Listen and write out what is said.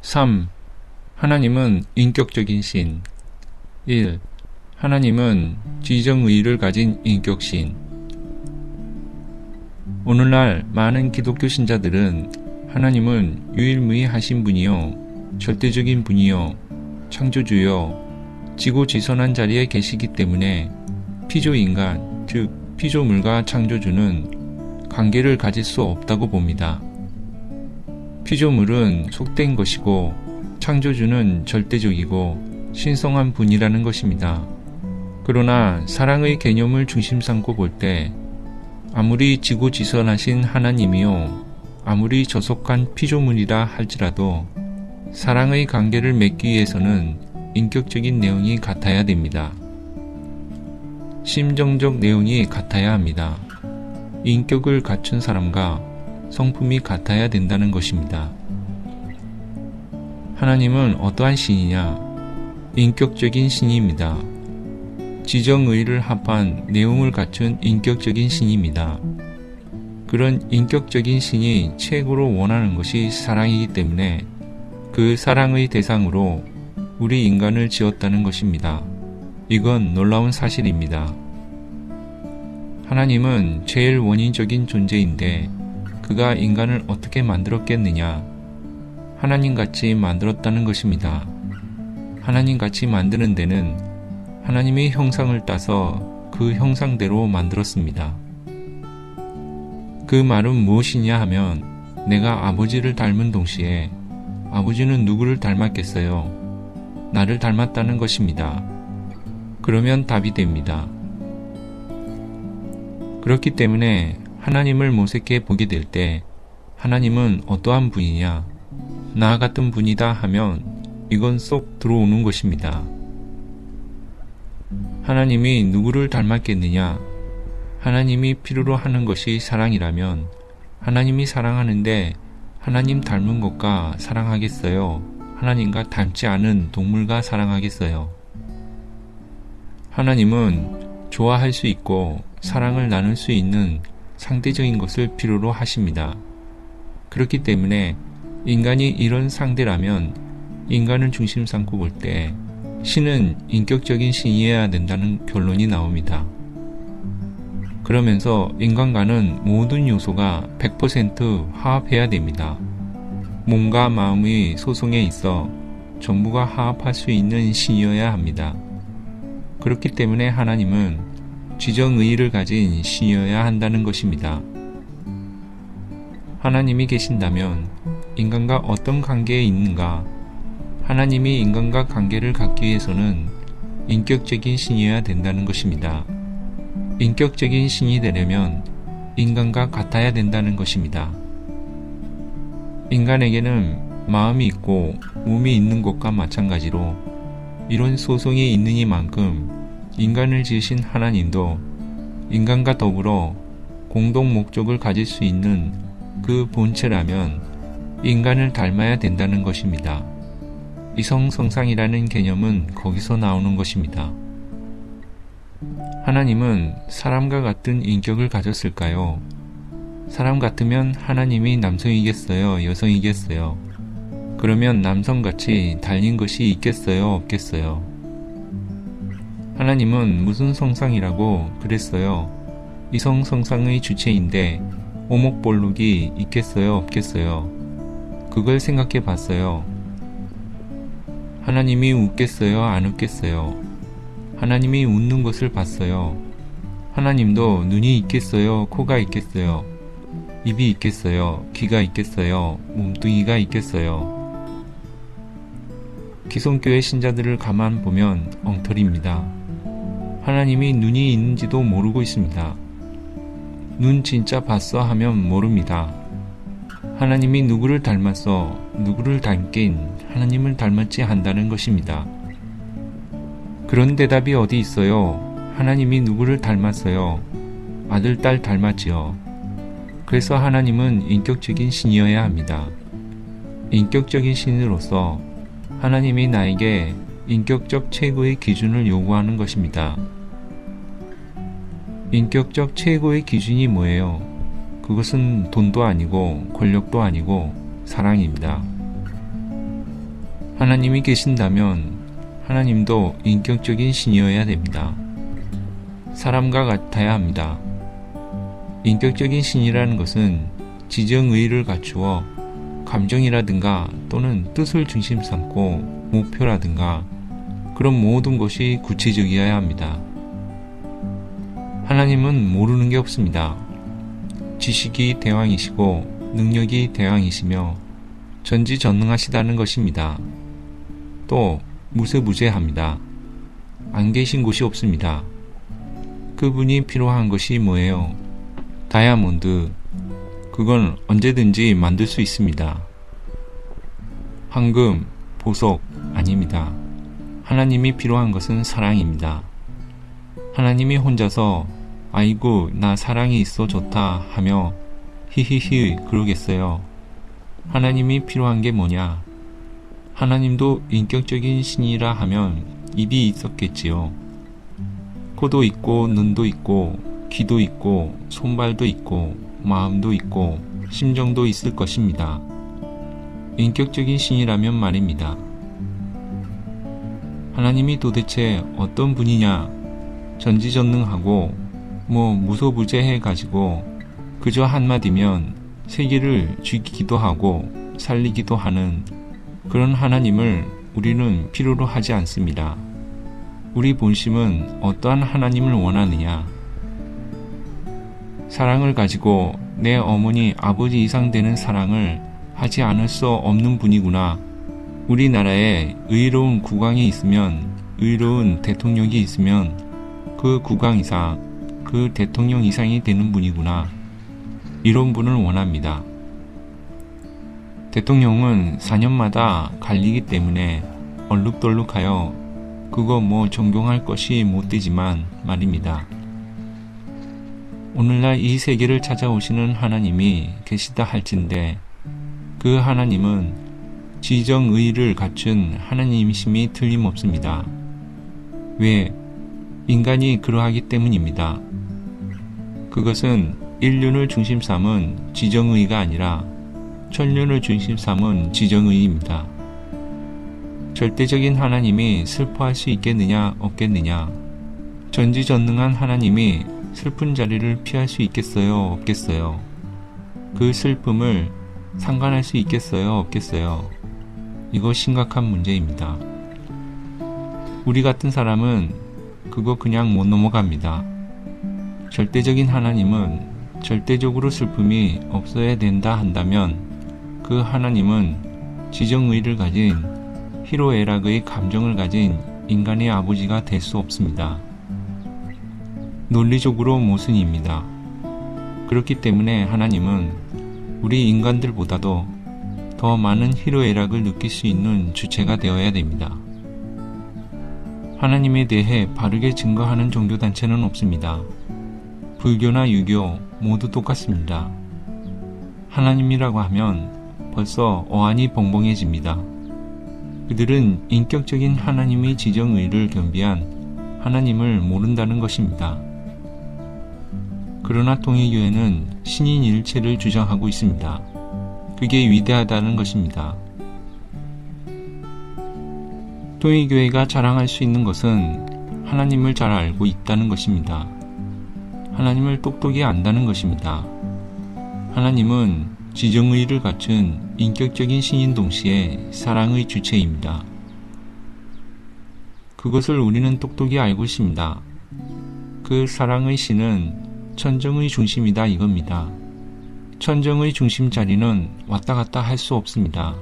3. 하나님은 인격적인 신. 1. 하나님은 지정의를 가진 인격신. 오늘날 많은 기독교 신자들은 하나님은 유일무이하신 분이요, 절대적인 분이요, 창조주요, 지고지선한 자리에 계시기 때문에 피조인간, 즉 피조물과 창조주는 관계를 가질 수 없다고 봅니다. 피조물은 속된 것이고 창조주는 절대적이고 신성한 분이라는 것입니다. 그러나 사랑의 개념을 중심 삼고 볼 때 아무리 지고지선하신 하나님이요, 아무리 저속한 피조물이라 할지라도 사랑의 관계를 맺기 위해서는 인격적인 내용이 같아야 됩니다. 심정적 내용이 같아야 합니다. 인격을 갖춘 사람과 성품이 같아야 된다는 것입니다. 하나님은 어떠한 신이냐? 인격적인 신입니다. 지정의를 합한 내용을 갖춘 인격적인 신입니다. 그런 인격적인 신이 최고로 원하는 것이 사랑이기 때문에 그 사랑의 대상으로 우리 인간을 지었다는 것입니다. 이건 놀라운 사실입니다. 하나님은 제일 원인적인 존재인데 그가 인간을 어떻게 만들었겠느냐? 하나님같이 만들었다는 것입니다. 하나님같이 만드는 데는 하나님의 형상을 따서 그 형상대로 만들었습니다. 그 말은 무엇이냐 하면 내가 아버지를 닮은 동시에 아버지는 누구를 닮았겠어요? 나를 닮았다는 것입니다. 그러면 답이 됩니다. 그렇기 때문에 하나님을 모색해 보게 될 때 하나님은 어떠한 분이냐? 나 같은 분이다 하면 이건 쏙 들어오는 것입니다. 하나님이 누구를 닮았겠느냐? 하나님이 필요로 하는 것이 사랑이라면 하나님이 사랑하는데 하나님 닮은 것과 사랑하겠어요? 하나님과 닮지 않은 동물과 사랑하겠어요? 하나님은 좋아할 수 있고 사랑을 나눌 수 있는 상대적인 것을 필요로 하십니다. 그렇기 때문에 인간이 이런 상대라면 인간을 중심 삼고 볼 때 신은 인격적인 신이어야 된다는 결론이 나옵니다. 그러면서 인간과는 모든 요소가 100% 화합해야 됩니다. 몸과 마음의 소송에 있어 전부가 화합할 수 있는 신이어야 합니다. 그렇기 때문에 하나님은 지정의의를 가진 신이어야 한다는 것입니다. 하나님이 계신다면 인간과 어떤 관계에 있는가? 하나님이 인간과 관계를 갖기 위해서는 인격적인 신이어야 된다는 것입니다. 인격적인 신이 되려면 인간과 같아야 된다는 것입니다. 인간에게는 마음이 있고 몸이 있는 것과 마찬가지로 이런 소송이 있느니만큼 인간을 지으신 하나님도 인간과 더불어 공동 목적을 가질 수 있는 그 본체라면 인간을 닮아야 된다는 것입니다. 이성성상이라는 개념은 거기서 나오는 것입니다. 하나님은 사람과 같은 인격을 가졌을까요? 사람 같으면 하나님이 남성이겠어요? 여성이겠어요? 그러면 남성같이 달린 것이 있겠어요? 없겠어요? 하나님은 무슨 성상이라고 그랬어요? 이성성상의 주체인데 오목볼록이 있겠어요? 없겠어요? 그걸 생각해 봤어요. 하나님이 웃겠어요? 안 웃겠어요? 하나님이 웃는 것을 봤어요. 하나님도 눈이 있겠어요? 코가 있겠어요? 입이 있겠어요? 귀가 있겠어요? 몸뚱이가 있겠어요? 기성교회 신자들을 가만 보면 엉터리입니다. 하나님이 눈이 있는지도 모르고 있습니다. 눈 진짜 봤어 하면 모릅니다. 하나님이 누구를 닮았어, 누구를 닮긴 하나님을 닮았지 한다는 것입니다. 그런 대답이 어디 있어요? 하나님이 누구를 닮았어요? 아들, 딸 닮았지요. 그래서 하나님은 인격적인 신이어야 합니다. 인격적인 신으로서 하나님이 나에게 인격적 최고의 기준을 요구하는 것입니다. 인격적 최고의 기준이 뭐예요? 그것은 돈도 아니고 권력도 아니고 사랑입니다. 하나님이 계신다면 하나님도 인격적인 신이어야 됩니다. 사람과 같아야 합니다. 인격적인 신이라는 것은 지정의의를 갖추어 감정이라든가 또는 뜻을 중심 삼고 목표라든가 그런 모든 것이 구체적이어야 합니다. 하나님은 모르는 게 없습니다. 지식이 대왕이시고 능력이 대왕이시며 전지전능하시다는 것입니다. 또 무세무제합니다. 안 계신 곳이 없습니다. 그분이 필요한 것이 뭐예요? 다이아몬드. 그건 언제든지 만들 수 있습니다. 황금, 보석 아닙니다. 하나님이 필요한 것은 사랑입니다. 하나님이 혼자서 아이고 나 사랑이 있어 좋다 하며 히히히 그러겠어요. 하나님이 필요한 게 뭐냐? 하나님도 인격적인 신이라 하면 입이 있었겠지요. 코도 있고 눈도 있고 귀도 있고 손발도 있고 마음도 있고 심정도 있을 것입니다. 인격적인 신이라면 말입니다. 하나님이 도대체 어떤 분이냐? 전지전능하고 무소부재해 가지고 그저 한마디면 세계를 죽이기도 하고 살리기도 하는 그런 하나님을 우리는 필요로 하지 않습니다. 우리 본심은 어떠한 하나님을 원하느냐? 사랑을 가지고 내 어머니 아버지 이상 되는 사랑을 하지 않을 수 없는 분이구나. 우리나라에 의로운 국왕이 있으면 의로운 대통령이 있으면 그 국왕 이상 그 대통령 이상이 되는 분이구나. 이런 분을 원합니다. 대통령은 4년마다 갈리기 때문에 얼룩덜룩하여 그거 존경할 것이 못 되지만 말입니다. 오늘날 이 세계를 찾아오시는 하나님이 계시다 할진대 그 하나님은 지정의의를 갖춘 하나님이심이 틀림없습니다. 왜? 인간이 그러하기 때문입니다. 그것은 인륜을 중심 삼은 지정의의가 아니라 천륜을 중심 삼은 지정의의입니다. 절대적인 하나님이 슬퍼할 수 있겠느냐 없겠느냐? 전지전능한 하나님이 슬픈 자리를 피할 수 있겠어요 없겠어요? 그 슬픔을 상관할 수 있겠어요 없겠어요? 이거 심각한 문제입니다. 우리 같은 사람은 그거 그냥 못 넘어갑니다. 절대적인 하나님은 절대적으로 슬픔이 없어야 된다 한다면 그 하나님은 지정의의를 가진 희로애락의 감정을 가진 인간의 아버지가 될 수 없습니다. 논리적으로 모순입니다. 그렇기 때문에 하나님은 우리 인간들보다도 더 많은 희로애락을 느낄 수 있는 주체가 되어야 됩니다. 하나님에 대해 바르게 증거하는 종교단체는 없습니다. 불교나 유교 모두 똑같습니다. 하나님이라고 하면 벌써 어안이 벙벙해집니다. 그들은 인격적인 하나님의 지정의의를 겸비한 하나님을 모른다는 것입니다. 그러나 통일교회는 신인일체를 주장하고 있습니다. 그게 위대하다는 것입니다. 통일교회가 자랑할 수 있는 것은 하나님을 잘 알고 있다는 것입니다. 하나님을 똑똑히 안다는 것입니다. 하나님은 지정의의를 갖춘 인격적인 신인 동시에 사랑의 주체입니다. 그것을 우리는 똑똑히 알고 있습니다. 그 사랑의 신은 천정의 중심이다 이겁니다. 천정의 중심 자리는 왔다 갔다 할 수 없습니다.